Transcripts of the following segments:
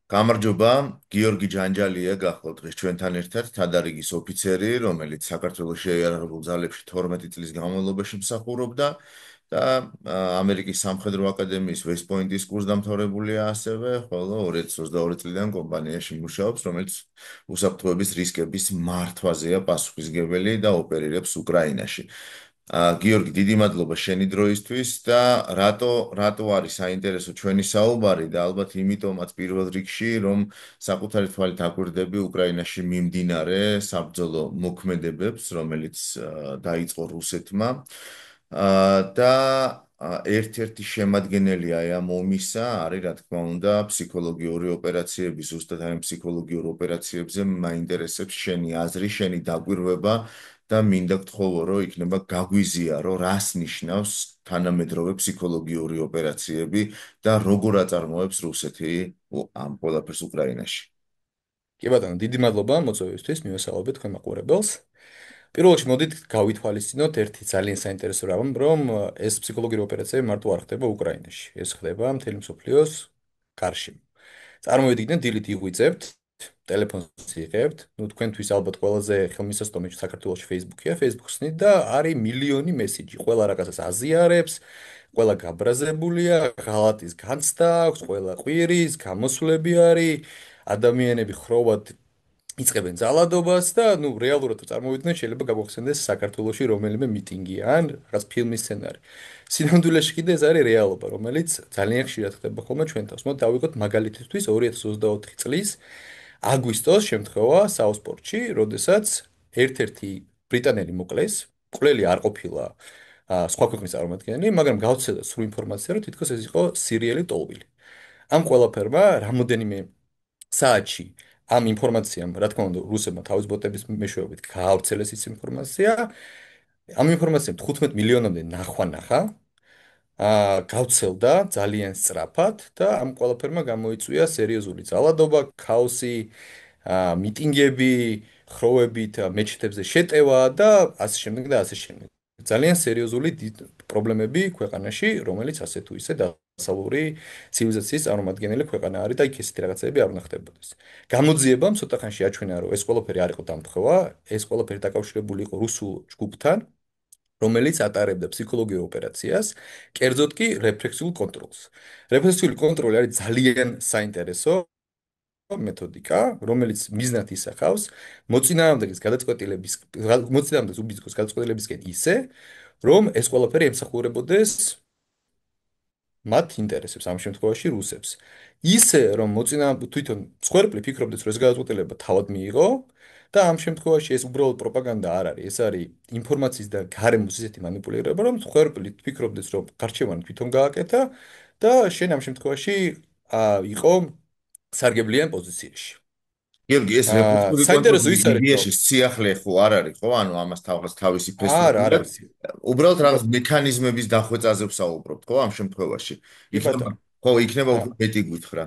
გამარჯობა, გიორგი ჯანჯალია გახლავთ დღეს ჩვენთან ერთად, თადარიგის ოფიცერი, რომელიც საქართველოს შეიარაღებულ ძალებში 12 წლის განმავლობაში მსახურობდა და ამერიკის სამხედრო აკადემიის ვესტ-პოინტის კურსდამთავრებულია ასევე, ხოლო 2022 წლიდან კომპანიაში მუშაობს, რომელიც უსაფრთხოების რისკების მართვაზეა პასუხისმგებელი და ოპერირებს უკრაინაში. გიორგი, დიდი მადლობა შენი დროისთვის და რატო არის საინტერესო ჩვენი საუბარი და ალბათ იმიტომაც პირველ რიგში რომ საკუთარი თვალით აკვირდები უკრაინაში მიმდინარე საბრძოლო მოქმედებებს, რომელიც დაიწყო რუსეთმა და ერთ-ერთი შემადგენელი აი ამ ომისა არის რა თქმა უნდა ფსიქოლოგიური ოპერაციები, ზუსტად აი ფსიქოლოგიურ ოპერაციებზე მაინტერესებს შენი აზრი, შენი დაკვირვება და მინდა გთხოვო, რომ იქნება გაგვიზიარო, რას ნიშნავს თანამედროვე ფსიქოლოგიური ოპერაციები და როგორ აწარმოებს რუსეთი ამ ყველაფერს უკრაინაში. კი ბატონო, დიდი მადლობა მოწვევისთვის, მივესალმებით თქვენ მაყურებელს. პირველ რიგში მოდით გავითვალისწინოთ ერთი ძალიან საინტერესო რამ, რომ ეს ფსიქოლოგიური ოპერაციები მარტო არ ხდება უკრაინაში. ეს ხდება მთელი მსოფლიოს გარშემო. წარმოვიდგინეთ, დილით იღვიძებთ, ტელეფონს იღებთ, თქვენთვის ალბათ ყველაზე ხელმისაწვდომი საქართველოში Facebook-ია, Facebook-სნით და არის მილიონი მესიჯი. ყველა რაღაცას აზიარებს, ყველა გაბრაზებულია, ღალატის განცდა აქვს, ყველა ყვირის, გამოსვლები არის, ადამიანები ხროვად იწყებენ ძალადობას და რეალურად წარმოვიდგინეთ, შეიძლება გაგვახსენდეს საქართველოში რომელიმე მიტინგი ან რაღაც ფილმის სცენარი. სინამდვილეში კიდე ეს არის რეალობა, რომელიც ძალიან ხშირად ხდება ხოლმე ჩვენ თავს. მოდით დავიღოთ მაგალითისთვის 2024 წლის აგვისტოს შემთხვევა საუსპორტში, როდესაც ერთ-ერთი ბრიტანელი მოკლეს, მკვლელი არ ყოფილა სხვა ქვეყნის წარმომადგენელი, მაგრამ გავრცელდა სრულ ინფორმაცია, რომ თითქოს ეს იყო სირიელი ტოლვილი. ამ ყველაფერმა რამოდენიმე საათში ამ ინფორმაციამ, რა თქმა უნდა, რუსებმა თავის ბოტების მეშვეობით გაავრცელეს ის ინფორმაცია. ამ ინფორმაციამ 15 მილიონამდე ნახვა ნახა, გავრცელდა ძალიან სწრაფად და ამ ყველაფერმა გამოიწვია სერიოზული ძალადობა, ქაოსი, მიტინგები, ხროვებით მეჩეთებზე შეტევა და ასე შემდეგ და ასე შემდეგ. ძალიან სერიოზული პრობლემები ქვეყანაში, რომელიც ასე თუ ისე დასავლური ცივილიზაციის წარმომადგენელი ქვეყანა არის და იქ ესეთი რაღაცები არ უნდა ხდებოდეს. გამოძიებამ ცოტა ხანში აჩვენა, რომ ეს ყველაფერი არ იყო დამთხევა, ეს ყველაფერი დაკავშირებული იყო რუსულ ჯგუფთან, რომელიც ატარებდა ფსიქოლოგიურ ოპერაციას, კერძოდ კი რეპრესიულ კონტროლს. რეპრესიული კონტროლი არის ძალიან საინტერესო მეთოდიკა, რომელიც მიზნად ისახავს მოწინააღმდეგის გადაწყვეტილების მოწინააღმდეგეს უბიძგოს გადაწყვეტილებისკენ ისე, რომ ეს ყველაფერი ემსახურებოდეს მათ ინტერესებს, ამ შემთხვევაში რუსებს. ისე რომ თვითონ მსხვერპლი ფიქრობდეს, რომ ეს გადაწყვეტილება თავად მიიღო და ამ შემთხვევაში ეს უბრალოდ პროპაგანდა არ არის, ეს არის ინფორმაციის და გარემოს ისეთი манипуლირება, რომ მსხვერპლი ფიქრობდეს, რომ გარჩევანი თვითონ გააკეთა და შენ ამ შემთხვევაში იყო სარგებლიან პოზიციაში. გიორგი, ეს რეპრესიული საინტერესო კონტროლი ის არის, რომ ლიბიაში სიახლე ხო არ არის, ხო? ანუ ამას თავისი არ ფესვები არის. აქვს. უბრალოდ რაღაც მექანიზმების დახვეწაზე ვსაუბრობთ, ხო, ამ შემთხვევაში. კი იქნება, ბატონო. ხო, იქნება უფრო მეტი გითხრა.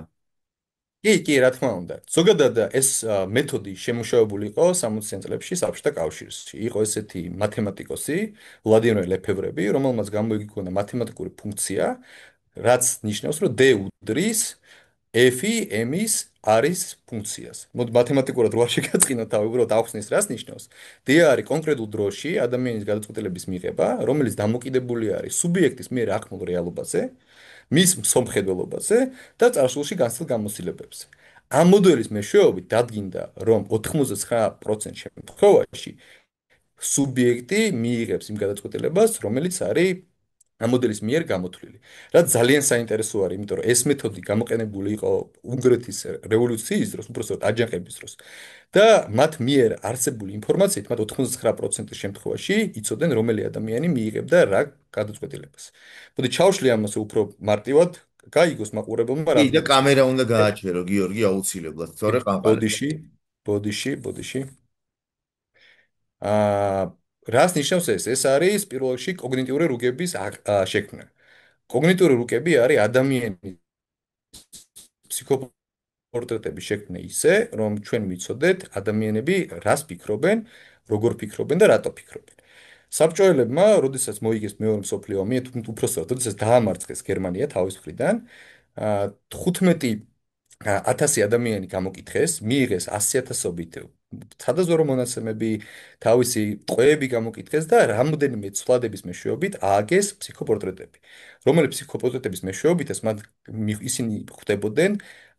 კი, რა თქმა უნდა. ზოგადად ეს მეთოდი შემუშავებული იყო 60-იან წლებში საბჭოთა კავშირში. იყო ესეთი მათემატიკოსი, ვლადიმერ ლეფევრები, რომელმაც გამოიგონა მათემატიკური ფუნქცია, რაც ნიშნავს, რომ D უდრის F-ი M-ის არის ფუნქციას. მოდი მათემატიკურად რო არ შეგაწყინოთ თავი, უბრალოდ ახსნის რას ნიშნავს. D არის კონკრეტულ დროში ადამიანის გადაწყვეტილების მიღება, რომელიც დამოკიდებული არის სუბიექტის მიერ აღქმულ რეალობაზე, მის მსოფლმხედველობაზე და წარსულში განცდილ გამოცდილებებზე. ამ მოდელის მეშვეობით დადგინდა, რომ 99% შემთხვევაში სუბიექტი მიიღებს იმ გადაწყვეტილებას, რომელიც არის ამ მოდელის მიერ გამოთვლილი. რაც ძალიან საინტერესო არის, იმიტომ რომ ეს მეთოდი გამოყენებული იყო უნგრეთის რევოლუციის დროს, უბრალოდ აჯანყების დროს. და მათ მიერ არსებული ინფორმაციით, მათ 99% შემთხვევაში იცოდნენ, რომელი ადამიანი მიიღებდა რა გადაწყვეტილებას. მოდი ჩავშლი ამას უფრო მარტივად, გაიგოს მაყურებელმა კი, რა და დგას. კამერა უნდა გააჩერო, გიორგი, აუცილებლად, სწორე ყამყარება. ბოდიში, ბოდიში. აა რას ნიშნავს ეს? ეს არის პირველ რიგში კოგნიტიური რუგების შექმნა. კოგნიტური რუკები არის ადამიანის ფსიქოპორტრეტების შექმნა ისე, რომ ჩვენ ვიცოდეთ ადამიანები რას ფიქრობენ, როგორ ფიქრობენ და რატო ფიქრობენ. საბჭოელებმა, როდესაც მოიგეს მეორე მსოფლიო ომი, უпроსტად, როდესაც დაამარცხეს გერმანია თავის მხრიდან, 15 1000 ადამიანი გამოკითხეს, მიიღეს 100.000-ობით სადაზვერო მონაცემები, თავისი ტყვეები გამოკითხეს და რამოდენიმე ცვლადების მეშვეობით ააგეს ფსიქოპორტრეტები. რომელი ფსიქოპორტრეტების მეშვეობითაც ისინი ხვდებოდნენ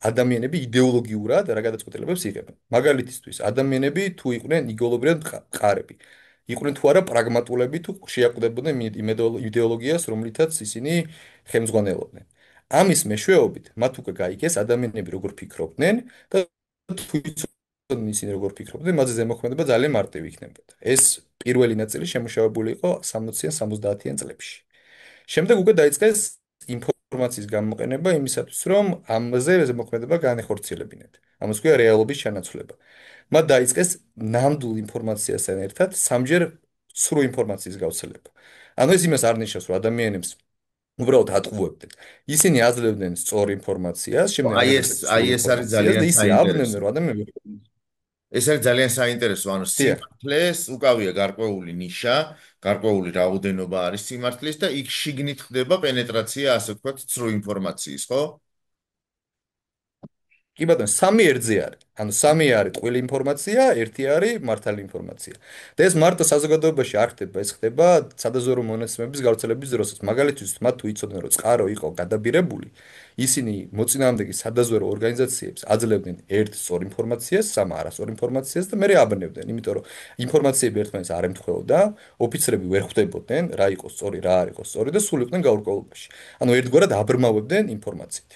ადამიანები იდეოლოგიურად რა გადაწყვეტილებებს იღებენ. მაგალითისთვის, ადამიანები თუ იყვნენ იდეოლოგიურად მყარები, იყვნენ თუ არა პრაგმატულები, თუ შეაკვდებოდნენ იდეოლოგიას, რომლითაც ისინი ხელმძღვანელობდნენ. ამის მეშვეობით მათ უკვე გაიგეს ადამიანები როგორ ფიქრობდნენ და თუ იცოდნენ ისინი როგორ ფიქრობდნენ, მათზე ზემოქმედება ძალიან მარტივი იქნებოდა. ეს პირველი ნაწილი შემუშავებული იყო 60-იან 70-იან წლებში. შემდეგ უკვე დაიწყეს ინფორმაციის გამოყენება იმისათვის, რომ ამაზე ზემოქმედება განეხორციელებინათ. ამას ქვია რეალობის ჩანაცვლება. მათ დაიწყეს ნამდვილ ინფორმაციასთან ერთად სამჯერ სრულ ინფორმაციის გავრცელება. ანუ ეს იმას არ ნიშნავს, რომ ადამიანებს უბრალოდ ატყუებდნენ. ისინი აძლევდნენ სწორ ინფორმაციას, შემდეგ აღებდნენ სრულ აი ეს არის ინფორმაციას და ძალიან ისე ავნებდნენ, საინტერესო. რომ ადამიანები ეს არის ძალიან საინტერესო, ანუ დიახ, სიმართლეს უკავია გარკვეული ნიშა, გარკვეული რაოდენობა არის სიმართლის და იქ შიგნით ხდება პენეტრაცია, ასე ვთქვათ, ცრუ ინფორმაციის, ხო? კი ბატონო, სამი ერთზე არის. ანუ სამი არის ტყუილი ინფორმაცია, ერთი არის მართალი ინფორმაცია. და ეს მარტო საზოგადოებაში არ ხდება, ეს ხდება სადაზვერო მონაცემების გავრცელების დროსაც. მაგალითად, მათ თუ იცოდნენ, რომ წყარო იყო გადაბირებული, ისინი მოწინააღმდეგე სადაზვერო ორგანიზაციებს აძლევდნენ ერთ სწორ ინფორმაციას, სამ არასწორ ინფორმაციას და მერე აბნევდნენ, იმიტომ რომ ინფორმაციები ერთმანეთს არ ემთხვეოდა, ოფიცრები ვერ ხვდებოდნენ რა იყო სწორი, რა არ იყო სწორი და სულ იყვნენ გაურკვევლობაში. ანუ ერთგვარად აბრმავებდნენ ინფორმაციით.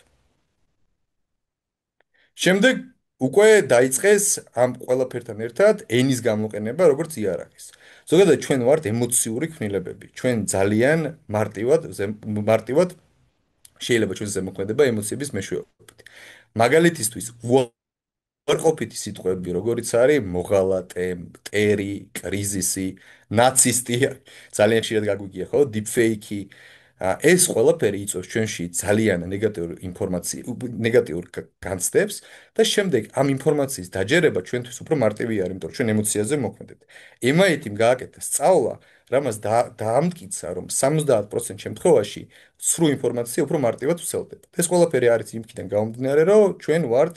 შემდეგ უკვე დაიწყეს ამ ყველაფერთან ერთად ენის გამოყენება, როგორც იარაღის. ზოგადად ჩვენ ვართ ემოციური ქმნილებები. ჩვენ ძალიან მარტივად შეიძლება ჩვენ ზემოქმედება ემოციების მეშვეობით. მაგალითისთვის, უარყოფითი სიტყვები, როგორიც არის მოღალატე, მტერი, კრიზისი, ნაცისტი, ძალიან ხშირად გაგვიგია, ხო? დიპფეიქი. ეს ყველაფერი იწვევს ჩვენში ძალიან ნეგატიურ ნეგატიურ განცდებს და შემდეგ ამ ინფორმაციის დაჯერება ჩვენთვის უფრო მარტივი არის, იმიტომ რომ ჩვენ ემოციაზე მოქმედებთ. MIT-მ გააკეთა სწავლა, რამაც დაამტკიცა, რომ 70% შემთხვევაში სრულ ინფორმაცია უფრო მარტივად ვრცელდება. ეს ყველაფერი არის იმქიდან გამომდინარე, რომ ჩვენ ვართ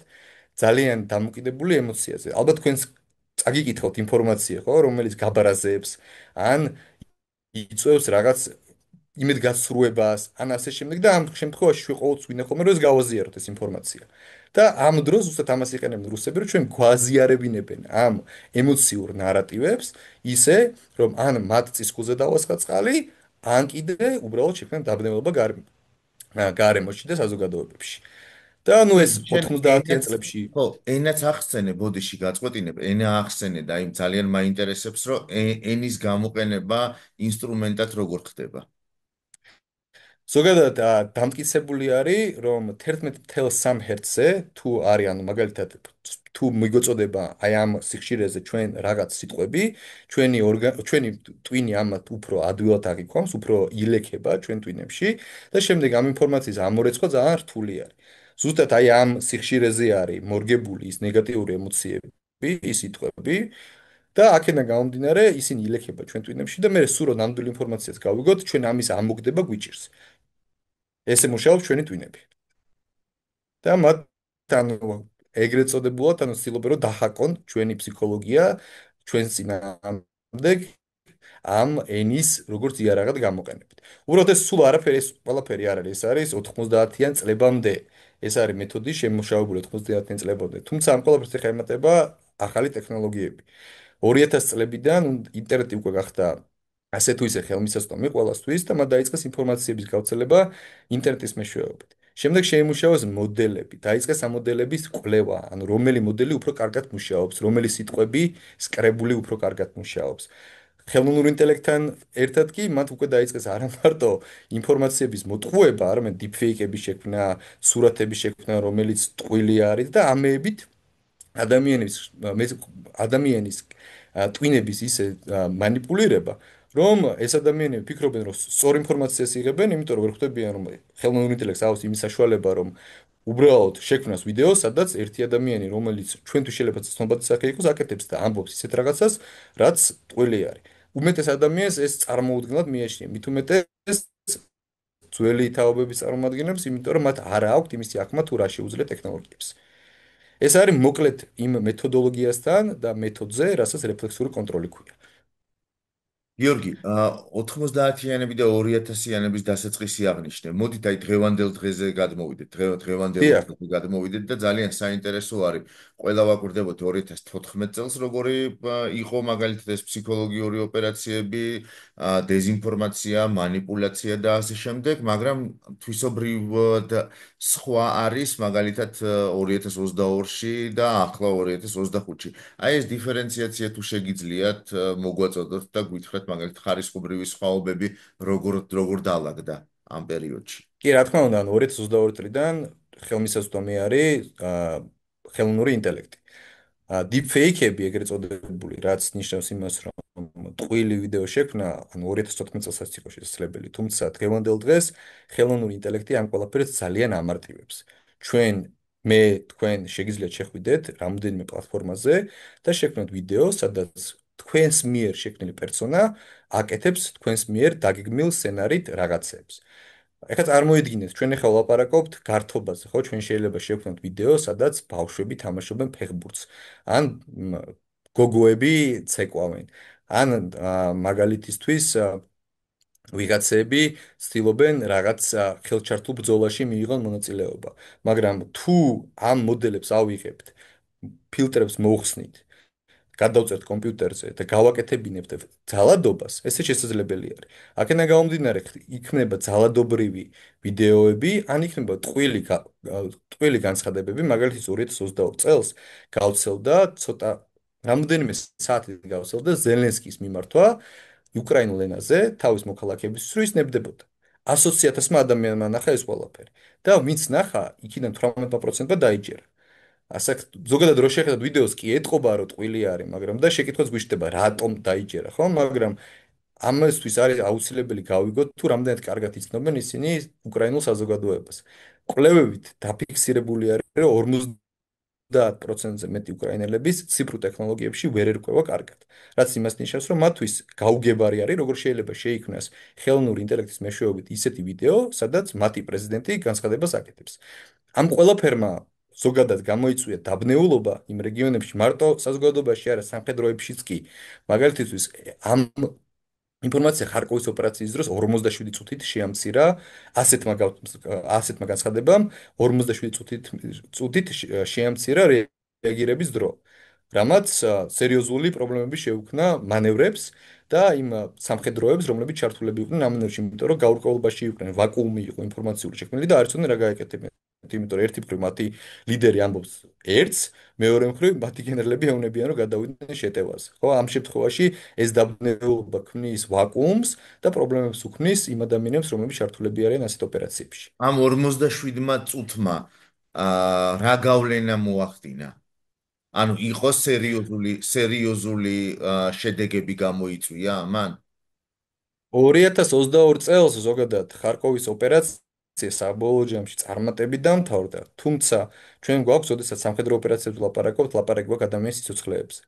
ძალიან დამოკიდებული ემოციაზე. ალბათ თქვენს წაგიკითხავთ ინფორმაცია, ხო, რომელიც გაბარაზებს ან იწვევს რაღაც იმედგაცრუებას, ან ასე შემდეგ და ამ შემთხვევაში ჩვენ ყოველთვის ვინახავთ, რომ ეს გავაზიაროთ ეს ინფორმაცია. და ამ დროს უბრალოდ ამას იყენებენ რუსები, რომ ჩვენ გვაზიარებინებენ ამ ემოციურ ნარატივებს, ისე რომ ან მათ წისქულზე დავასხა წყალი, ან კიდე უბრალოდ შექმნან დაბნელება გარემოში და საზოგადოებებში. და ანუ ეს შენ 90-იან ენაც წლებში ხო, ენაც ახსენე, ბოდიში გაწყვეტინებ, ენა ახსენე და იმ ძალიან მაინტერესებს, რომ ენის გამოყენება ინსტრუმენტად როგორ ხდება. ზოგადად დამტკიცებული არის, რომ 11.3 ჰერცზე თუ არის, ანუ მაგალითად თუ მიგოწოდება აი ამ სიხშირეზე ჩვენ რაღაც სიტყვები, ჩვენი ტვინი ამათ უფრო ადვილად აღიქვამს, უფრო ილექება ჩვენ ტვინებში და შემდეგ ამ ინფორმაციის ამორეცხვა ძალიან რთული არის. ზუსტად აი ამ სიხშირეზე არის მორგებული ის ნეგატიური ემოციები, ის სიტყვები და აქედან გამომდინარე ისინი ილექება ჩვენ ტვინებში და მე სულ რომ ნამდვილ ინფორმაციას გავიგოთ, ჩვენ ამის ამოგდება გვიჭირს. ესე მუშაობს ჩვენი ტვინები. და მათ ანუ ეგრეთ წოდებულად ანუ ცდილობენ რომ დაჰაკონ ჩვენი ფსიქოლოგია ჩვენს წინააღმდეგ ამ ენის როგორც იარაღად გამოყენებით. უბრალოდ ეს სულ არაფერი ეს ყველაფერი არ არის, ეს არის 90-იან წლებამდე. ეს არის მეთოდი შემუშავებული 90-იან წლებამდე. თუმცა ამ ყველაფერს ეხება ემატება ახალი ტექნოლოგიები. 2000 წლებიდან ინტერნეტი უკვე გახდა ასე თუ ისე ხელმისაწვდომი ყველასთვის და მათ დაიწყეს ინფორმაციების გავრცელება ინტერნეტის მეშვეობით. შემდეგ შეიმუშავეს მოდელები, დაიწყეს ამ მოდელების კვლევა, ანუ რომელი მოდელი უფრო კარგად მუშაობს, რომელი სიტყვები სკრებული უფრო კარგად მუშაობს. ხელოვნურ ინტელექტთან ერთად კი მათ უკვე დაიწყეს არა მარტო ინფორმაციების მოტყუება, არამედ დიპფეიკების შექმნა, სურათების შექმნა, რომელიც ტყუილი არის და ამეებით ადამიანის ადამიანის ტვინების ისე მანიპულირება, რომ ეს ადამიანები ფიქრობენ, რომ სწორ ინფორმაციას იღებენ, იმიტომ რომ ვერ ხვდებიან, რომ ხელოვნური ინტელექტს აქვს იმის საშუალება, რომ უბრალოდ შექმნას ვიდეო, სადაც ერთი ადამიანი, რომელიც ჩვენთვის შეიძლება ცნობადი სახე იყოს, აკეთებს და ამბობს ისეთ რაღაცას, რაც ტყუილი არის. უმეტეს ადამიანს ეს წარმოუდგენლად მიაჩნია, მით უმეტეს ძველი თაობების წარმომადგენლებს, იმიტომ რომ მათ არ აქვთ იმის აღქმა თუ რა შეუძლია ტექნოლოგიებს. ეს არის მოკლედ იმ მეთოდოლოგიასთან და მეთოდზე, რასაც რეფლექსური კონტროლი ქვია. გიორგი, 90-იანები და 2000-იანების დასაწყისი აღნიშნე. მოდით აი დღევანდელ დღეზე გადმოვიდეთ, დღევანდელ დიახ, დღეზე გადმოვიდეთ და ძალიან საინტერესო არის. ყველა ვაკვირდებოდ 2014 წელს როგორი იყო მაგალითად ეს ფსიქოლოგიური ოპერაციები, დეზინფორმაცია, манипуляция და ასე შემდეგ, მაგრამ თვისობრივად სხვა არის მაგალითად 2022-ში და ახლა 2025-ში. აი ეს დიფერენციაცია თუ შეგიძლიათ მოგვაწოდოთ და გითხრათ მაგალითად ხარისხობრივი სხვაობები როგორ დაალაგდა ამ პერიოდში. კი, რა თქმა უნდა, 2022 წლიდან ხელმისაწვდომი არის ხელოვნური ინტელექტი. Deepfake-ები ეგრეთ წოდებული, რაც ნიშნავს იმას, რომ ტყუილი ვიდეო შექმნა, ანუ 2014 წელსაც იყო შესაძლებელი, თუმცა დღევანდელ დღეს ხელოვნური ინტელექტი ამ ყველაფერს ძალიან ამარტივებს. ჩვენ თქვენ შეგიძლიათ შეხვიდეთ რამდენიმე პლატფორმაზე და შექმნათ ვიდეო, სადაც თქვენს მიერ შექმნილი პერსონა აკეთებს თქვენს მიერ დაგეგმილ სცენარით რაღაცებს. ეხლა წარმოიდგინეთ, ჩვენ ახლა ვლაპარაკობთ გართობაზე, ხო? ჩვენ შეიძლება შევქმნათ ვიდეო, სადაც ბავშვები თამაშობენ ფეხბურთს. ან გოგოები ცეკვავენ. ან მაგალითისთვის ვიღაცები ცდილობენ რაღაც ხელჩართულ ბრძოლაში მიიღონ მონაწილეობა. მაგრამ თუ ამ მოდელებს ავიღებთ, ფილტრებს მოვხსნით გადავწერთ კომპიუტერზე და გავაკეთებინებთ ძალადობას, ესე შესაძლებელი არის. აქედან გამომდინარე, იქნება ძალადობრივი ვიდეოები, ან იქნება ტყუილი განცხადებები, მაგალითად 2022 წელს გავრცელდა ცოტა რამდენიმე საათი გავრცელდა ზელენსკის მიმართვა უკრაინულ ენაზე თავის მოქალაქეებისთვის, რომ ის ნებდებოდა. 120,000 ადამიანმა ნახა ეს ყველაფერი და ვინც ნახა, იქიდან 18%-მა დაიჯერა. ასაკ ზოგადად რო შეხედოთ ვიდეოს კი ეტყობა რომ ტყუილი არის, მაგრამ და შეკითხვაც გვიშდება რატომ დაიჯერა, ხო? მაგრამ ამასთვის არის აუცილებელი გავიგოთ თუ რამდენად კარგად იცნობენ ისინი უკრაინულ საზოგადოებას. კვლევებით დაფიქსირებული არის რომ 50%-ზე მეტი უკრაინელების ციფრულ ტექნოლოგიებში ვერ ერკვევა კარგად. რაც იმას ნიშნავს, რომ მათთვის გაუგებარი არის, როგორ შეიძლება შეიქმნას ხელოვნური ინტელექტის მეშვეობით ისეთი ვიდეო, სადაც მათი პრეზიდენტი განცხადებას აკეთებს. ამ ყველაფერმა ზოგადად გამოიწვია დაბნეულობა იმ რეგიონებში მარტო საზოგადოებაში არა სამხედროებშიც კი. მაგალითისთვის ამ ინფორმაცია ხარკოვის ოპერაციის დროს 57 წუთით შეამცირა ასეთმა განცხადებამ 57 წუთით შეამცირა რეაგირების დრო. რამაც სერიოზული პრობლემები შეუქმნა მანევრებს და იმ სამხედროებს, რომლებიც ჩართულები იყვნენ ამ მანევრში, იმიტომ რომ გაურკვევლობაში იყვნენ, ვაკუუმი იყო ინფორმაციული შექმნილი და არ იცოდნენ რა გააკეთებენ. იმიტომ რომ ერთი მხრივ მათი ლიდერი ამბობს ერთს, მეორე მხრივ მათი გენერლები ეუბნებიან რომ გადავიდნენ შეტევაზე. ხო, ამ შემთხვევაში ეს დაბნეულობა ქმნის ვაკუუმს და პრობლემებს უქმნის იმ ადამიანებს, რომლებიც ჩართულები არიან ასეთ ოპერაციებში. ამ 57 წუთმა რა გავლენა მოახდინა? ანუ იყო სერიოზული შედეგები გამოიწვია ამან? 2022 წელს ზოგადად ხარკოვის ოპერაცია საბოლოო ჯამში წარმატებით დამთავრდა, თუმცა ჩვენ გვაქვს, ოდესაც სამხედრო ოპერაციებზე ლაპარაკობთ, ლაპარაკი გვაქვს ადამიანის სიცოცხლეებზე.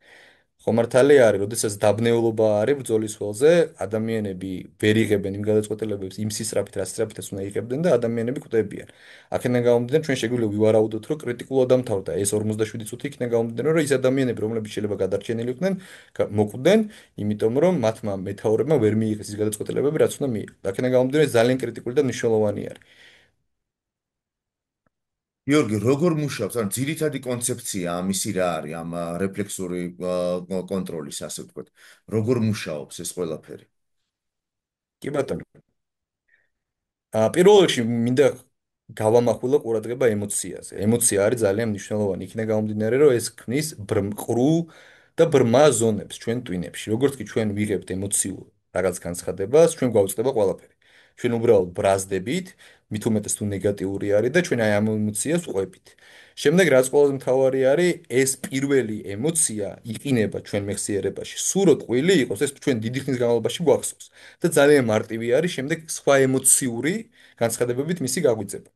ხო მართალია არის, როდესაც დაბნეულობა არის ბრძოლის ველზე, ადამიანები ვერ იღებენ იმ გადაწყვეტილებებს იმ სისწრაფით, რაც სისწრაფითაც უნდა იღებდნენ და ადამიანები კვდებიან. აქედან გამომდინარე, ჩვენ შეგვიძლია ვივარაუდოთ, რომ კრიტიკულად დამთავრდა ეს 57 წუთი, იქიდან გამომდინარე, რომ ის ადამიანები, რომლებიც შეიძლება გადარჩენილი იყვნენ, მოკვდნენ, იმიტომ რომ მათმა მეთაურებმა ვერ მიიღეს ის გადაწყვეტილებები, რაც უნდა მიიღოს. აქედან გამომდინარე, ეს ძალიან კრიტიკული და მნიშვნელოვანი არის. გიორგი, როგორ მუშაობს? ანუ ძირითადი კონცეფცია ამისი რა არის ამ რეფლექსური კონტროლის, ასე ვთქვათ. როგორ მუშაობს ეს ყველაფერი? კი ბატონო. პირველ რიგში მინდა გავამახვილო ყურადღება ემოციაზე. ემოცია არის ძალიან მნიშვნელოვანი. იქიდან გამომდინარე, რომ ეს ქმნის ყრუ და ბრმა ზონებს ჩვენ ტვინებში. როგორც კი ჩვენ ვიღებთ ემოციურ რაღაც განცხადებას, ჩვენ გვაუწყდება ყველაფერი. ჩვენ უბრალოდ ბრაზდებით, მით უმეტეს თუ ნეგატიური არის და ჩვენ აი ამ ემოციას ვყვებით. შემდეგ რაც ყველაზე მთავარი არის, ეს პირველი ემოცია იყინება ჩვენ მეხსიერებაში. სულ ტყუილი იყოს, ეს ჩვენ დიდი ხნის განმავლობაში გვახსოვს. და ძალიან მარტივი არის შემდეგ სხვა ემოციური განცხადებებით მისი გაგვიძება.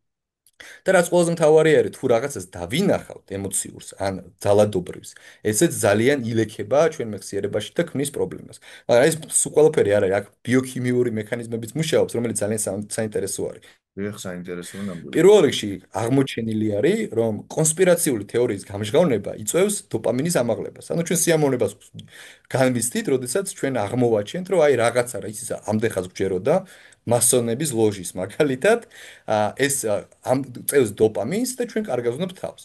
და რაც ყველაზე მთავარი არის, თუ რაღაცას დავინახავთ ემოციურს, ან ძალადობრებს, ესეც ძალიან ილექება ჩვენ მეხსიერებაში და ქმნის პრობლემას. მაგრამ ეს სულ ყველაფერი არ არის, აქ ბიოქიმიური მექანიზმებიც მუშაობს, რომელიც ძალიან საინტერესო არის. ეხ საინტერესო ნამდვილად. პირველ რიგში აღმოჩენილი არის, რომ კონსპირაციული თეორიის გამჟღავნება იწვევს დოპამინის ამაღლებას. ანუ ჩვენ სიამოვნებას განვიცდით, როდესაც ჩვენ აღმოვაჩენთ, რომ აი რაღაცა რა ისიც ამდენ ხანს გვჯეროდა მასონების ლოჟის მაგალითად, ეს ამ წევს დოპამინს და ჩვენ კარგად ვზნობთ თავს.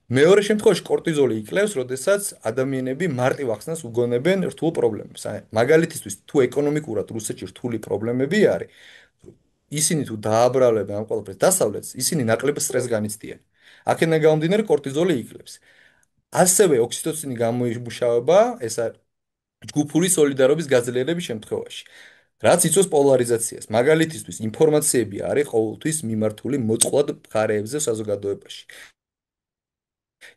მეორე შემთხვევაში კორტიზოლი იკლევს, როდესაც ადამიანები მარტივ ახსნას უგონებენ რთულ პრობლემებს. აი მაგალითისთვის თუ ეკონომიკურად რუსეთში რთული პრობლემები არის, ისინი თუ დააბრალებენ ამ ყველაფერს დასავლეთს, ისინი ნაკლებ სტრესს განიცდიან. აქედან გამომდინარე კორტიზოლი იკლებს. ასევე ოქსიტოცინი გამოიმუშავება, ეს არის ჯგუფური სოლიდარობის გაძლიერების შემთხვევაში. რაც იწვევს პოლარიზაციას. მაგალითისთვის, ინფორმაციები არის ყოველთვის მიმართული მოწყვლად მხარეებზე საზოგადოებაში.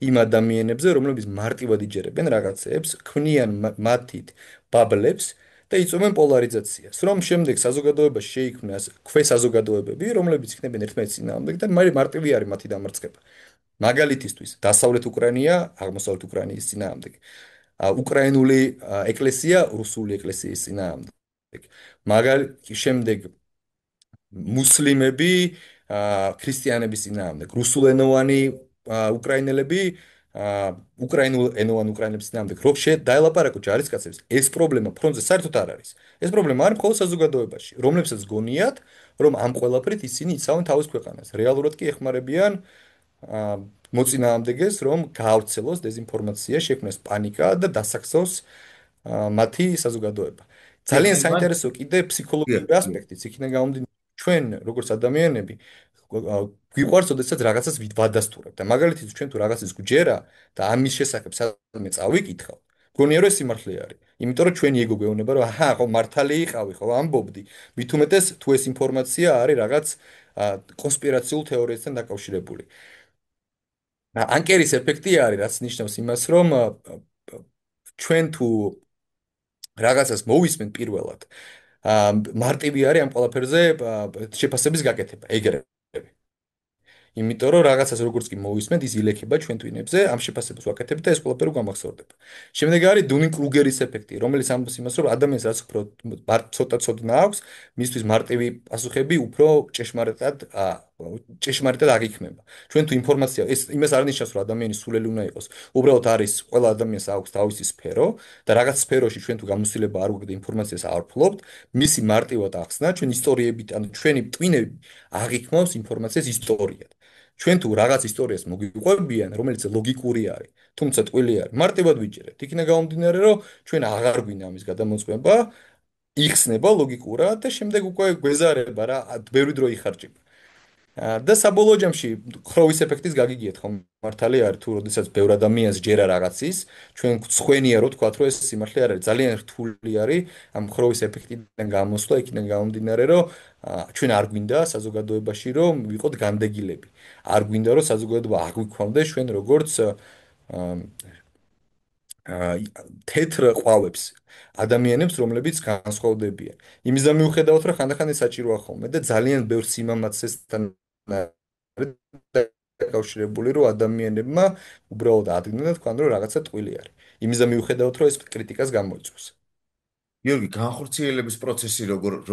იმ ადამიანებზე, რომლებიც მარტივად იჯერებენ რაღაცეებს, ქმნიან მათით ბაბლებს და იწვევენ პოლარიზაციას. რომ შემდეგ საზოგადოებაში შეიქმნას ქვესაზოგადოებები, რომლებიც იქნებიან ერთმანეთის წინააღმდეგ და მარტივი არის მათი დამარცხება. მაგალითისთვის, დასავლეთ უკრაინია, აღმოსავლეთ უკრაინის წინააღმდეგ. უკრაინული ეკლესია, რუსული ეკლესიის წინააღმდეგ. შემდეგ მუსლიმები ქრისტიანების წინააღმდეგ, რუსულენოვანი უკრაინელები უკრაინულენოვან უკრაინელების წინააღმდეგ. რო დაელაპარაკო ჯარისკაცებს, ეს პრობლემა ფრონტზე საერთოდ არ არის. ეს პრობლემა არის მხოლოდ საზოგადოებაში, რომლებსაც გონიათ, რომ ამ ყველაფრით ისინი იცავენ თავის ქვეყანას. რეალურად კი ეხმარებიან მოწინააღმდეგეს, რომ გაავრცელოს დეზინფორმაცია, შექმნას პანიკა და დასახსოვს მათი საზოგადოება. დიახ, ძალიან მე მან საინტერესო კიდე დიახ, ფსიქოლოგიური დიახ. ასპექტიც იქიდან გამომდინარე, ჩვენ როგორც ადამიანები გვიყვარს, ოდესაც რაღაცას ვადასტურებთ და მაგალითად ჩვენ თუ რაღაცას გვჯერა და ამის შესახებ სადმე წავიკითხავ, გონია რომ ეს სიმართლე არის. იმიტომ რომ ჩვენი ეგო გვეუბნება რომ აჰა, ხო მართალი იყავი, ხო ამბობდი. მით უმეტეს თუ ეს ინფორმაცია არის რაღაც კონსპირაციულ თეორიასთან დაკავშირებული. ანკერის ეფექტი არის, რაც ნიშნავს იმას, რომ ჩვენ თუ რაღაცას მოვისმენ პირველად, მარტივი არის ამ ყველაფერზე შეფასების გაკეთება, ეგრევე. იმიტომ რომ რაღაცას როგორც კი მოვისმენთ, ის ილექება ჩვენ twin-ებზე, ამ შეფასებას ვაკეთებთ და ეს ყველაფერი გამახსოვრდება. შემდეგ არის დუნინგ-კრუგერის ეფექტი, რომელიც ამბობს იმას, რომ ადამიანს რაც უფრო ცოტა ცოდნა აქვს, მისთვის მარტივი პასუხები უფრო ჭეშმარიტად აღიქმება. ჩვენ თუ ინფორმაცია, ეს იმას არ ნიშნავს, რომ ადამიანი სულელი უნდა იყოს. უბრალოდ არის ყველა ადამიანს აქვს თავისი სფერო და რაღაც სფეროში ჩვენ თუ გამოცდილება არ გვაქვს და ინფორმაციას არ ვფლობთ, მისი მარტივად ახსნა, ჩვენ ისტორიებით, ანუ ჩვენი twin-ები აღიქმავს ინფორმაციას ისტორიად. ჩვენ თუ რაღაც ისტორიას მოგვიყვებიან, რომელიც ლოგიკური არის, თუმცა ტყვილი არის, მარტივად ვიჭერებთ. იქნება გამომდინარე, რომ ჩვენ აღარ გვინდა ამის გადამოწმება, იხსნება ლოგიკურად და შემდეგ უკვე გვეზარება რა, ბევრი დრო იხარჯება. და საბოლოო ჯამში ხროვის ეფექტის გაგიგიათ ხომ მართალი არის თუ როდესაც ბევრ ადამიანს ჯერა რაღაცის ჩვენ სხვენია რო თქვა რომ ეს სიმართლე არ არის ძალიან რთული არის ამ ხროვის ეფექტიდან გამოსვლა იქიდან გამომდინარე რომ ჩვენ არ გვინდა საზოგადოებაში რომ ვიყოთ განდეგილები არ გვინდა რომ საზოგადოება აღვიქვამდეს ჩვენ როგორც თეთრ ყვავებს ადამიანებს, რომლებიც განსხვავდებიან. იმის მიუხედავად, რომ ხანდახან ეს საჭიროა ხოლმე და ძალიან ბევრ სიმამაცესთან დაკავშირებული, რომ ადამიანებმა უბრალოდ ადგენენ და თქვან, რომ რაღაცა ტყვილი არის. იმის მიუხედავად, რომ ეს კრიტიკას გამოიწვევს. გიორგი, განხორციელების პროცესი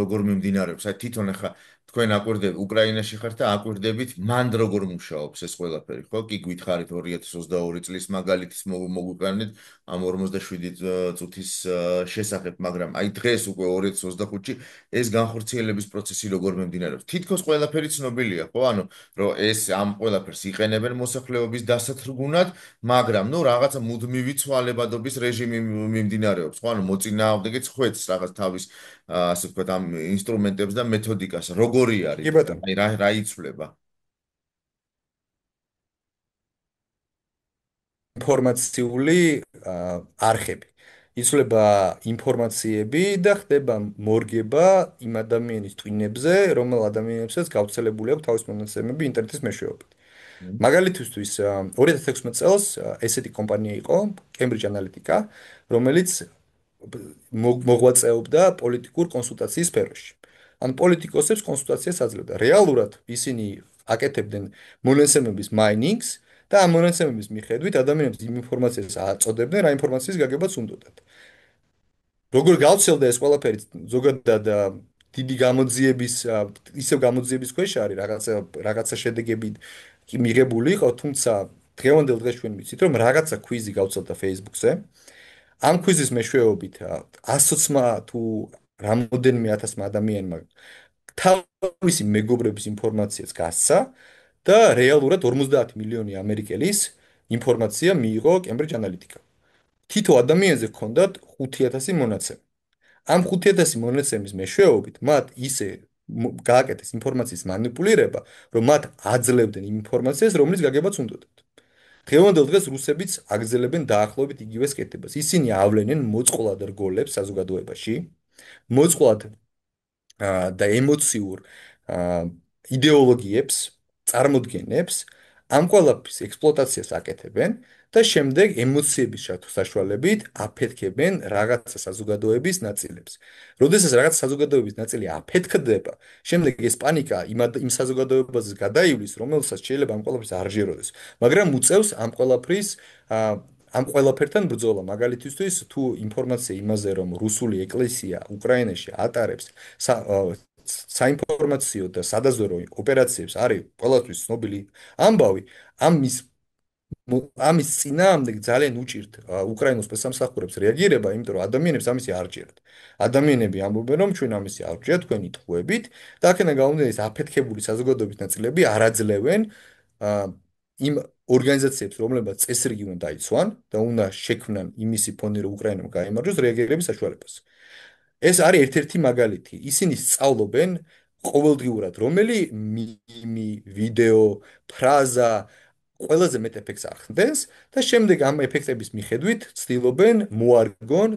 როგორ მიმდინარეობს? აი თვითონ ახლა თქვენ აკვირდებით უკრაინაში ხართ და აკვირდებით მანდ როგორ მუშაობს ეს ყველაფერი, ხო? კი გითხარით 2022 წლის მაგალითის მოგვიყვანეთ ამ 47 წუთის შესახებ, მაგრამ აი დღეს უკვე 2025-ში ეს განხორციელების პროცესი როგორ მიმდინარეობს? თითქოს ყველაფერი ცნობილია, ხო? ანუ რომ ეს ამ ყველაფერს იყენებენ მოსახლეობის დასათრგუნად, მაგრამ ნუ რაღაცა მუდმივი ცვალებადობის რეჟიმი მიმდინარეობს, ხო? ანუ მოწინააღმდეგეც ხვეთს რაღაც თავის ასე ვთქვათ ამ ინსტრუმენტებს და მეთოდიკას. როგორი კი არის? ბატონო. აი რა იცვლება? ინფორმაციული არხები. იცვლება ინფორმაციები და ხდება მორგება იმ ადამიანის twin-ებზე, რომელ ადამიანებსაც გავრცელებული აქვს თავის მონაცემები ინტერნეტის მეშვეობით. მაგალითისთვის 2016 წელს ესეთი კომპანია იყო Cambridge Analytica, რომელიც მოღვაწეობდა პოლიტიკურ კონსულტაციის სფეროში. ან პოლიტიკოსებს კონსულტაციას აძლევდა. რეალურად ისინი აკეთებდნენ მონაცემების მაინინგს და ამ მონაცემების მიხედვით ადამიანებს იმ ინფორმაციას აწოდებდნენ, რა ინფორმაციის გაგებაც უნდოდათ. როგორ გავცელდა ეს ყველაფერი ზოგადად დიდი გამოძიების ისევ გამოძიების ქვეშ არის რაღაცა შედეგები კი მიღებული იყო, თუმცა დღევანდელ დღეს ჩვენ ვიცით, რომ რაღაცა ქვიზი გავცელდა Facebook-ზე. ამ ქვიზის მეშვეობით 120-მა თუ რამოდენიმე ათასმა ადამიანმა თავისი მეგობრების ინფორმაციას გასცა და რეალურად 50 მილიონი ამერიკელის ინფორმაცია მიიღო Cambridge Analytica. თითო ადამიანზე ჰქონდათ 5000 მონაცემი. ამ 5000 მონაცემის მეშვეობით მათ ისე გააკეთეს ინფორმაციის манипуლირება, რომ მათ აძლევდნენ იმ ინფორმაციას, რომლის გაგებაც უნდოდათ. დღევანდელ დღეს რუსებიც აგრძელებენ დაახლოებით იგივე კეთებას. ისინი ავლენენ მოწყვლად რგოლებს საზოგადოებაში, მოწყვლად და ემოციურ აა, იდეოლოგიებს, წარმოდგენებს, ამ ყველაფრის ექსპლუატაციას აკეთებენ და შემდეგ ემოციების საშუალებით აფეთქებენ რაღაცა საზოგადოების ნაწილებს. როდესაც რაღაცა საზოგადოების ნაწილი აფეთქდება, შემდეგ ეს პანიკა იმ საზოგადოებაზე გადაივლის, რომელსაც შეიძლება ამ ყველაფრის არ ჯეროდეს, მაგრამ უწევს ამ ყველაფერთან ბრძოლა. მაგალითისთვის, თუ ინფორმაცია იმაზე, რომ რუსული ეკლესია უკრაინაში ატარებს საინფორმაციო და სადაზვერო ოპერაციებს არის ყველასთვის ცნობილი ამბავი, ამის ამის წინააღმდეგ ძალიან უჭირთ უკრაინულ სპეცსამსახურებს რეაგირება, იმიტომ რომ ადამიანებს ამისი არ ჭირთ. ადამიანები ამბობენ, რომ ჩვენ ამისი არ ჭირთ თქვენი თხოვებით და აქედან გამომდინარე ეს აფეთქებული საზოგადოების ნაწილები არ აძლევენ იმ ორგანიზაციებს, რომლებიც წესრიგი უნდა დაიცვან და უნდა შექმნან იმისი ფონი, რომ უკრაინამ გაიმარჯვოს რეაგირების საშუალებას. ეს არის ერთ-ერთი მაგალითი. ისინი სწავლობენ ყოველდღიურად, რომელი მიმი, ვიდეო, ფრაზა ყველაზე მეტ ეფექტს ახდენს და შემდეგ ამ ეფექტების მიხედვით ცდილობენ მოარგონ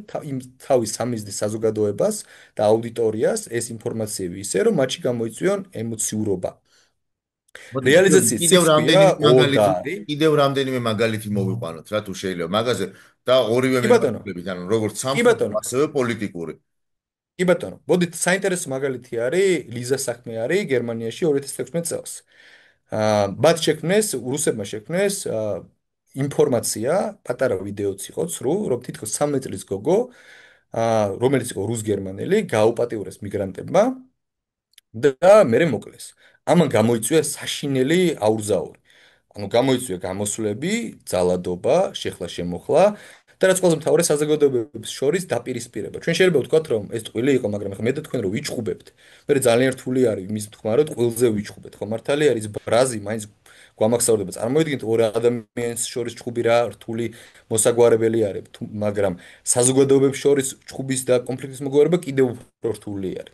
თავის სამიზნის საზოგადოებას და აუდიტორიას ეს ინფორმაციები ისე, რომ მათში გამოიწვიონ ემოციურობა. მოდი რეალიზაციის კიდევ სიცხვია რამდენიმე ორ და მაგალითი არის. კიდევ რამდენიმე მაგალითი მოვიყვანოთ რა თუ შეიძლება მაგაზე და ორივე კი ბატონო, მიმართულებით ანუ როგორც კი სამხედრო ბატონო. ასევე პოლიტიკური. კი ბატონო, მოდით საინტერესო მაგალითი არის ლიზა საქმე არის გერმანიაში 2016 წელს. მათ შექმნეს, რუსებმა შექმნეს ინფორმაცია, პატარა ვიდეოც იყო ცრუ, რომ თითქოს 13 წლის გოგო, რომელიც იყო რუს-გერმანელი, გააუპატიურეს მიგრანტებმა და მერე მოკლეს. ამან გამოიწვია საშინელი აურზაური. ანუ გამოიწვია გამოსვლები, ძალადობა, შეხლა-შემოხლა და რაც ყველაზე მთავარი საზოგადოებების შორის დაპირისპირება. ჩვენ შეიძლება ვთქვათ, რომ ეს ტყილი იყო, მაგრამ ახლა მე და თქვენ რომ ვიჭხუბებთ, მე ძალიან რთული არის იმის თქმა, რომ ტყილზე ვიჭხუბეთ, ხო მართალი არის ბრაზი, მაინც გვამახსოვრდება. წარმოიდგინეთ ორ ადამიანს შორის ჭხუბი რა რთული მოსაგვარებელი არის, მაგრამ საზოგადოებების შორის ჭხუბის და კონფლიქტის მოგვარება კიდევ უფრო რთული არის.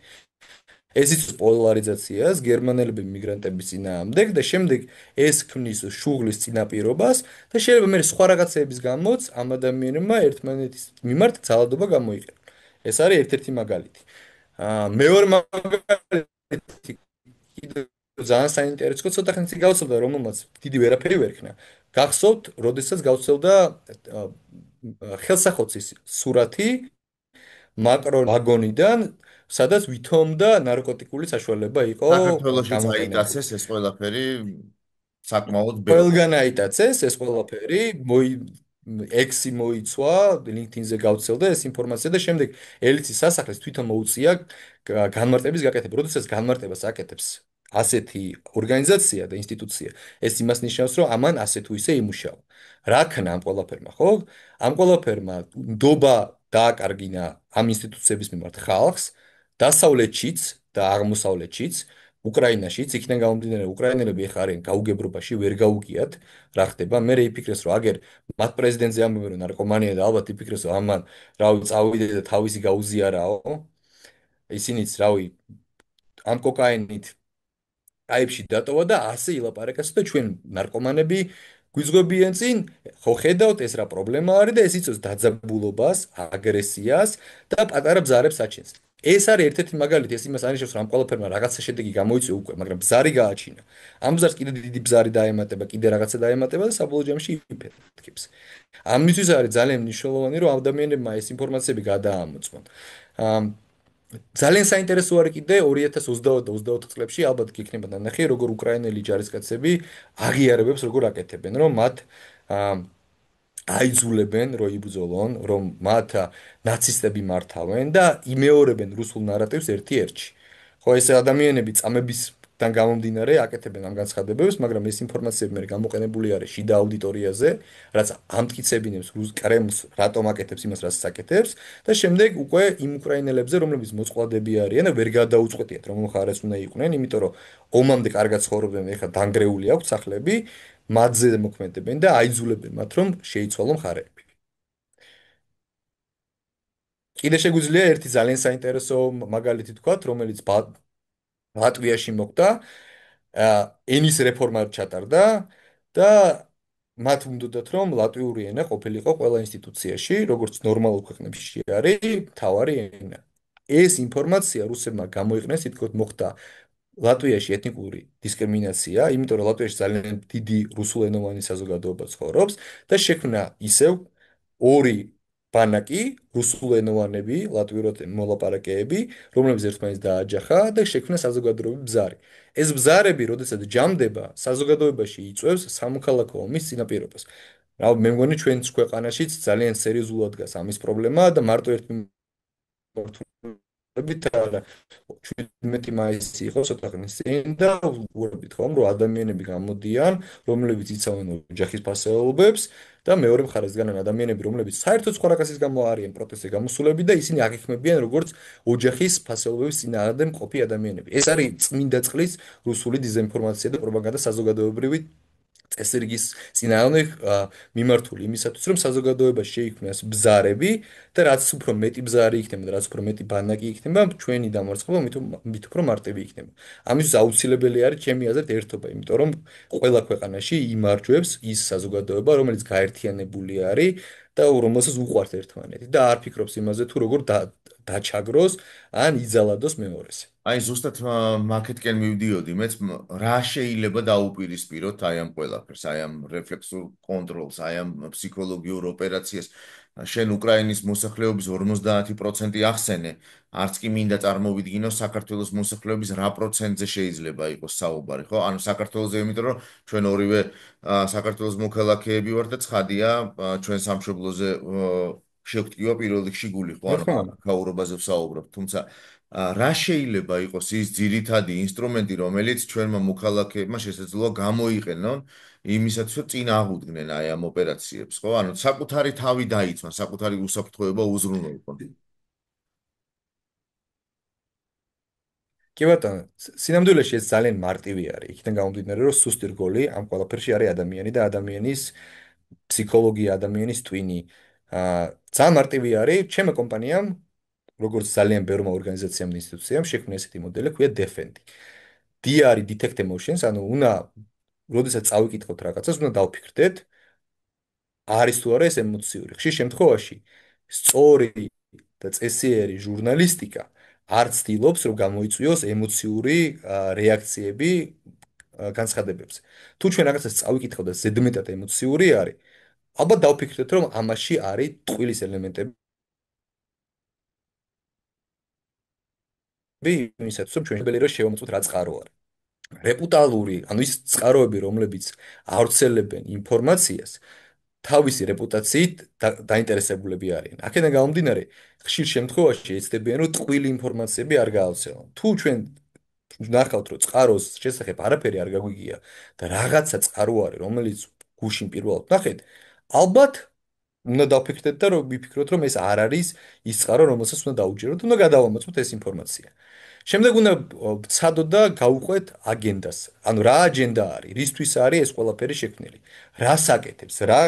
ეს იწვევს პოლარიზაციას გერმანელები მიგრანტების წინააღმდეგ და შემდეგ ეს ქმნის შუღლის წინაპირობას და შეიძლება მე სხვა რაღაცეების გამოც ამ ადამიანებმა ერთმანეთის მიმართ ძალადობა გამოიყენონ. ეს არის ერთ-ერთი მაგალითი. მეორე მაგალითი კიდევ ძალიან საინტერესო ცოტა ხანს წინ გავცელდა რომელმაც დიდი ვერაფერი ვერ იქნა. გახსოვთ, როდესაც გავცელდა ხელსახოცის სურათი მაკრონ ვაგონიდან, სადაც ვითომდა ნარკოტიკული საშუალება იყო საქართველოშიც გამოყენებული. აიტაცეს ეს ყველაფერი საკმაოდ ბევრ. ყველგან აიტაცეს ეს ყველაფერი, ექსი მოიცვა, LinkedIn-ზე გავცელდა ეს ინფორმაცია და შემდეგ ელიცის სასახლეს თვითონ მოუწია განმარტების გაკეთება. როდესაც განმარტებას აკეთებს ასეთი ორგანიზაცია და ინსტიტუცია, ეს იმას ნიშნავს, რომ ამან ასე თუ ისე იმუშავა. რა ქნა ამ ყველაფერმა, ხო? ამ ყველაფერმა ნდობა დააკარგინა ამ ინსტიტუციების მიმართ ხალხს, დასავლეთშიც და აღმოსავლეთშიც, უკრაინაშიც, იქიდან გამომდინარე, უკრაინელები ეხლა არიან გაუგებრობაში, ვერ გაუგიათ, რა ხდება? მე იფიქრეს, რომ აგერ მათ პრეზიდენტზე ამბობენ, რომ ნარკომანია და ალბათ იფიქრეს, რომ ამან რავი წავიდე და თავისი გაუზიარაო. ისინიც რავი ამ კოკაინით აიფში დატოვა და ასე ილაპარაკეს და ჩვენ ნარკომანები გვიზღებიან წინ, ხო ხედავთ ეს რა პრობლემა არის და ეს იწვევს დაძაბულობას, აგრესიას და პატარა ბზარებს აჩენს. ეს არის ერთ-ერთი მაგალითი, ეს იმას ანიშნავს, რომ ამ ყველაფერმა რაღაცა შედეგი გამოიწვია უკვე, მაგრამ ბზარი გააჩინა. ამ ბზარს კიდე დიდი ბზარი დაემატება, კიდე რაღაცა დაემატება და საბოლოო ჯამში იფეთქებს. ამისთვის არის ძალიან მნიშვნელოვანი, რომ ადამიანებმა ეს ინფორმაციები გადაამოწმონ. ძალიან საინტერესო არის კიდე 2022-24 წლებში ალბათ გიქნება ნახე როგორ უკრაინელი ჯარისკაცები აღიარებებს როგორ აკეთებენ რომ მათ აა, აიძულებენ რომ იბრძოლონ რომ მათ ნაცისტები მართავენ და იმეორებენ რუსულ ნარატივს ერთ-ერთში ხო ეს ადამიანები წამებისგან გამომდინარე აკეთებენ ამ განცხადებებს მაგრამ ეს ინფორმაციები მე გამოყენებული არის შიდა აუდიტორიაზე რაც ამტკიცებინებს კრემლს რატომ აკეთებს იმას რაც აკეთებს და შემდეგ უკვე იმ უკრაინელებზე რომლებიც მოწყვლადები არიან და ვერ გადაუწყვეტიათ რომ მხარეს უნდა იყვნენ იმიტომ რომ ომამდე კარგად ცხოვრობდნენ ეხლა დანგრეული აქვთ სახლები მათზე მოქმედებენ და აიძულებენ მათ რომ შეიცვალონ მხარეები. კიდე შეგვიძლია ერთი ძალიან საინტერესო მაგალითი თქვათ, რომელიც ლატვიაში მოხდა, ენის რეფორმა ჩატარდა და მათ უნდათ რომ ლატვიური ენა ყოფილიყო ყველა ინსტიტუციაში, როგორც ნორმალურ ქვეყნებში არის, მთავარი ენა. ეს ინფორმაცია რუსებმა გამოიყენეს, თითქოს მოხდა ლატვიაში ეთნიკური დისკრიმინაცია, იმიტომ რომ ლატვიაში ძალიან დიდი რუსულენოვანი საზოგადოება ცხოვრობს და შექმნა ისევ ორი ბანაკი, რუსულენოვანები, ლატვიურად მოლაპარაკეები, რომლებიც ერთმანეთს დააჯახა და შექმნა საზოგადოებრივი ბზარი. ეს ბზარები, როდესაც ჯამდება, საზოგადოებაში იწვევს სამოქალაქო ომის წინაპირობას. რა მე მგონი ჩვენს ქვეყანაშიც ძალიან სერიოზულად დგას ამის პრობლემა და მარტო ერთ მართულებით არა 17 მაისი იყო ცოტა ხნის წინ და ვუყურებთ ხომ რომ ადამიანები გამოდიან რომლებიც იცავენ ოჯახის ფასეულობებს და მეორე მხარეს დგანან ადამიანები რომლებიც საერთოდ სხვა რაკაცის გამო არიან პროტესტზე გამოსულები და ისინი აღიქმებიან როგორც ოჯახის ფასეულობების წინააღმდეგ მყოფი ადამიანები ეს არის წმინდა წყლის რუსული დიზინფორმაცია და პროპაგანდა საზოგადოებრივი წესრიგის წინააღმდეგ მიმართული იმისათვის, რომ საზოგადოებაში შეიქმნას ბზარები და რაც უფრო მეტი ბზარი იქნება და რაც უფრო მეტი ბანაკი იქნება, ჩვენი დამარცხება მით უფრო მარტივი იქნება. ამისთვის აუცილებელი არის ჩემი აზრით ერთობა, იმიტომ რომ ყველა ქვეყანაში იმარჯვებს ის საზოგადოება, რომელიც გაერთიანებული არის და რომელსაც უყვართ ერთმანეთი და არ ფიქრობს იმაზე თუ როგორ დაჩაგროს ან იძალადოს მეორეს. აი ზუსტად მაკეთკენ მივდიოდი მეც რა შეიძლება დაუპირისპიროთ აი ამ ყველაფერს აი ამ რეფლექსურ კონტროლს აი ამ ფსიქოლოგიურ ოპერაციას შენ უკრაინის მოსახლეობის 50% ახსენე არც კი მინდა წარმოვიდგინო საქართველოს მოსახლეობის რა პროცენტზე შეიძლება იყოს საუბარი ხო ანუ საქართველოსზე იმიტომ რომ ჩვენ ორივე საქართველოს მოქალაქეები ვართ და ცხადია ჩვენ სამშობლოზე შევტკივა პირველ რიგში გული ხო რა ანუ თქმა უნდა. ქაურობაზე ვსაუბრობ თუმცა რა შეიძლება იყოს ის ძირითადი ინსტრუმენტი, რომელიც ჩვენმა მოქალაქეებმა შესაძლოა გამოიყენონ იმისათვის, რომ წინ აღუდგნენ აი ამ ოპერაციებს, ხო? ანუ საკუთარი თავი დაიცვან, საკუთარი უსაფრთხოება უზრუნველყონ. კი ბატონო, სინამდვილეში ეს ძალიან მარტივი არის. იქიდან გამომდინარე, რომ სუსტი რგოლი ამ ყველაფერში არის ადამიანი და ადამიანის ფსიქოლოგია, ადამიანის ტვინი. ძალიან მარტივი არის. ჩემო კომპანიამ, როგორც ძალიან ბევრმა ორგანიზაციამ და ინსტიტუციამ შექმნა ესეთი მოდელი, ქვია Defend. D არის Detect Emotions, ანუ უნდა როდესაც წავიკითხოთ რაღაცას, უნდა დავფიქრდეთ, არის თუ არა ეს ემოციური. ხშირ შემთხვევაში სწორი და წესიერი ჟურნალისტიკა არ ცდილობს, რომ გამოიწვიოს ემოციური რეაქციები განცხადებებზე. თუ ჩვენ რაღაცას წავიკითხავ და ზედმეტად ემოციური არის, ალბათ დავფიქრდეთ, რომ ამაში არის ტყუილის ელემენტები, იმისათვის, რომ ჩვენ შეიძლება შევამოწმოთ რა წყარო არის. რეპუტალური, ანუ ის წყაროები, რომლებიც ავრცელებენ ინფორმაციას, თავისი რეპუტაციით დაინტერესებულები არიან. აქედან გამომდინარე, ხშირ შემთხვევაში ეცდებიან, რომ ტყუილი ინფორმაციები არ გაავრცელონ. თუ ჩვენ ნახავთ, რომ წყაროს შესახებ არაფერი არ გაგვიგია და რაღაცა წყარო არის, რომელიც გუშინ პირველად ნახეთ, ალბათ უნდა დავფიქრდეთ და რომ ვიფიქროთ, რომ ეს არ არის ის წყარო, რომელსაც უნდა დაუჯეროთ, უნდა გადავამოწმოთ ეს ინფორმაცია. შემდეგ უნდა ვცადოთ და გავუყვეთ აგენდას. ანუ რა აჯენდა არის, რისთვის არის ეს ყველაფერი შექმნილი. რას აკეთებს, რა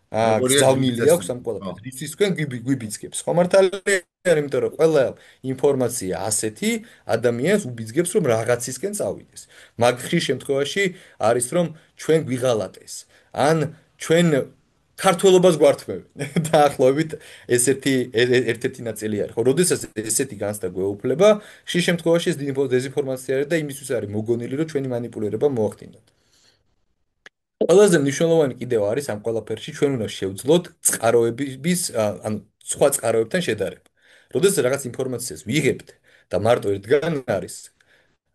როგორია გზავნილი აქვს ამ ძვირთესლი, ხო? ყველაფერს. რისთვის თქვენ გვიბიძგებს. ხო მართალია, იმიტომ რომ ყველა ინფორმაცია ასეთი ადამიანს უბიძგებს, რომ რაღაცისკენ წავიდეს. მაგ ხშირ შემთხვევაში არის რომ ჩვენ გვიღალატეს. ან ჩვენ ქართველობას გვართმევენ. დაახლოებით ერთ-ერთი ნაწილი არის. ხო, როდესაც ესეთი განცდა გვეუფლება, ხშირ შემთხვევაში ეს დეზინფორმაცია არის და იმისთვის არის მოგონილი, რომ ჩვენი манипуლირება მოახდინოთ. ყველაზე მნიშვნელოვანი კიდევ არის ამ ყველაფერში ჩვენ უნდა შევძლოთ წყაროების, ანუ სხვა წყაროებთან შედარება. როდესაც რაღაც ინფორმაციას ვიღებთ და მარტო ერთგან არის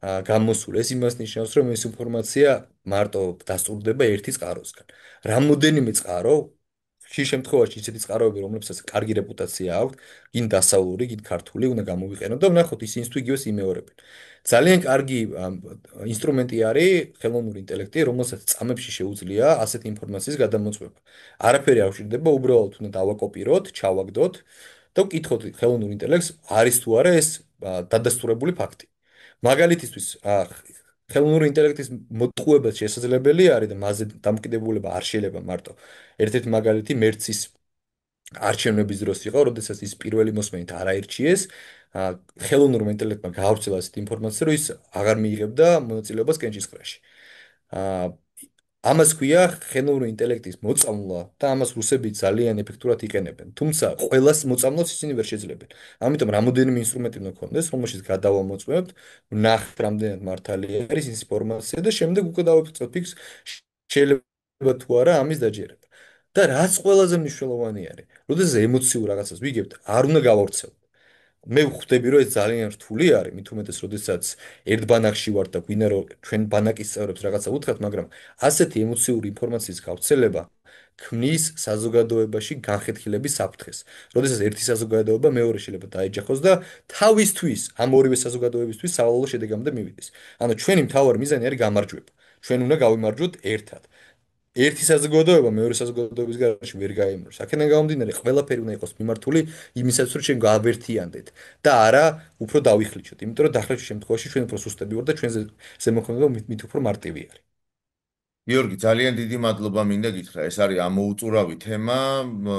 გამოსულ. ეს იმას ნიშნავს, რომ ეს ინფორმაცია მარტო დასტურდება ერთი წყაროსგან. რამოდენიმე წყარო, ხშირ შემთხვევაში ისეთი წყაროები, რომლებსაც კარგი რეპუტაცია აქვთ, გინ დასავლური, გინ ქართული, უნდა გამოვიყენოთ და ვნახოთ ისინი თუ იგივეს იმეორებენ. ძალიან კარგი ინსტრუმენტი არის ხელოვნური ინტელექტი, რომელსაც წამებში შეუძლია ასეთი ინფორმაციის გადამოწმება. არაფერი არ ვჭირდება, უბრალოდ უნდა დავაკოპიროთ, ჩავაგდოთ და ვკითხოთ ხელოვნურ ინტელექტს, არის თუ არა ეს დადასტურებული ფაქტი. მაგალითისთვის, ხელოვნური ინტელექტის მოტყუება შესაძლებელი არის და მასზე დამოკიდებულება არ შეიძლება მარტო. ერთ-ერთი მაგალითი მერცის არჩევნების დროს იყო, როდესაც ის პირველი მოსმენით არ აირჩიეს, ხელოვნურმა ინტელექტმა გაავრცელა ასეთი ინფორმაცია, რომ ის აღარ მიიღებდა მონაწილეობას კენჭისყრაში. აა ამას ქვია ხელოვნური ინტელექტის მოწამვლა და ამას რუსები ძალიან ეფექტურად იყენებენ. თუმცა ყველას მოწამვლას ისინი ვერ შეძლებენ. ამიტომ რამოდენიმე ინსტრუმენტი უნდა გქონდეს, რომელშიც გადავამოწმებთ, ვნახთ რამდენად მართალი არის ის ინფორმაცია და შემდეგ უკვე დავიწყოთ ფიქს შეიძლება თუ არა ამის დაჯერება. და რაც ყველაზე მნიშვნელოვანი არის, როდესაც ემოციურ რაღაცას ვიგებთ, არ უნდა გავავრცელოთ. მე ვხვდები, რომ ეს ძალიან რთული არის, მით უმეტეს, როდესაც ერთ ბანაკში ვარ და გვინდა რომ ჩვენ ბანაკის წევრებს რაღაცა უთხრათ, მაგრამ ასეთი ემოციური ინფორმაციის გავრცელება ქმნის საზოგადოებაში განხეთქილების საფრთხეს. როდესაც ერთი საზოგადოება მეორე შეიძლება დაეჯახოს და თავისთვის, ამ ორივე საზოგადოებისთვის სავალალო შედეგამდე მივიდეს. ანუ ჩვენი მთავარი მიზანი არის გამარჯვება. ჩვენ უნდა გავიმარჯვოთ ერთად. ერთი საზოგადოება მეორე საზოგადოების გარშემო ვერ გაიმარჯვებს. აქედან გამომდინარე, ყველაფერი უნდა იყოს მიმართული იმისათვის, რომ ჩვენ გავერთიანდეთ და არა უფრო დავიხლიჩოთ. იმიტომ რომ დახრეჩის შემთხვევაში ჩვენ უფრო სუსტები ვართ და ჩვენზე ზემოქმედება მით უფრო მარტივი არის. გიორგი, ძალიან დიდი მადლობა მინდა გითხრა. ეს არის ამოუწურავი თემა,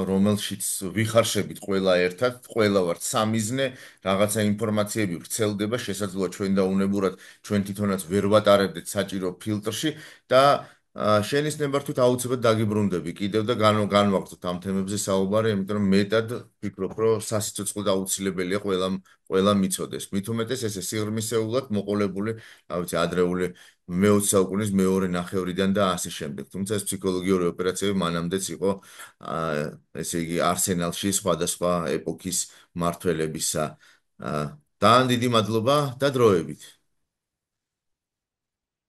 რომელშიც ვიხარშებით ყველა ერთად, ყველა ვართ სამიზნე, რაღაცა ინფორმაციები ვრცელდება, შესაძლოა ჩვენ და უნებურად ჩვენ თვითონაც ვერ ვატარებდეთ საჭირო ფილტრში და შენის ნებართვით აუცილებლად დაგიბრუნდები კიდევ და განვაგრძოთ ამ თემებზე საუბარი, იმიტომ რომ მეტად ვფიქრობ, რომ სასიცოცხლო აუცილებელია ყველა მიცოდეს. მით უმეტეს ესე სიღრმისეულად მოყოლებული, რა ვიცი, ადრეული მე-20 საუკუნის მეორე ნახევრიდან და ასე შემდეგ. თუმცა ეს ფსიქოლოგიური ოპერაციები მანამდეც იყო, ესე იგი, არსენალში სხვადასხვა ეპოქის მმართველებისა. ძალიან დიდი მადლობა და დროებით.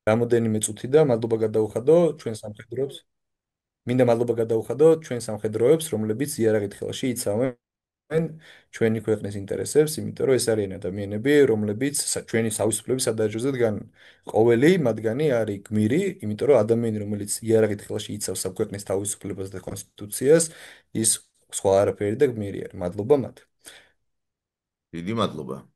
რამოდენიმე წუთი და მადლობა გადაუხადო ჩვენ სამხედროებს. მინდა მადლობა გადაუხადო ჩვენ სამხედროებს, რომლებიც იარაღით ხელში იცავენ ჩვენი ქვეყნის ინტერესებს, იმიტომ რომ ეს არიან ადამიანები, რომლებიც ჩვენი თავისუფლების სადარაჯოზე დგანან. ყოველი მათგანი არის გმირი, იმიტომ რომ ადამიანი, რომელიც იარაღით ხელში იცავს საქვეყნოს თავისუფლებას და კონსტიტუციას, ის სხვა არაფერი და გმირი არის. მადლობა მათ. დიდი მადლობა.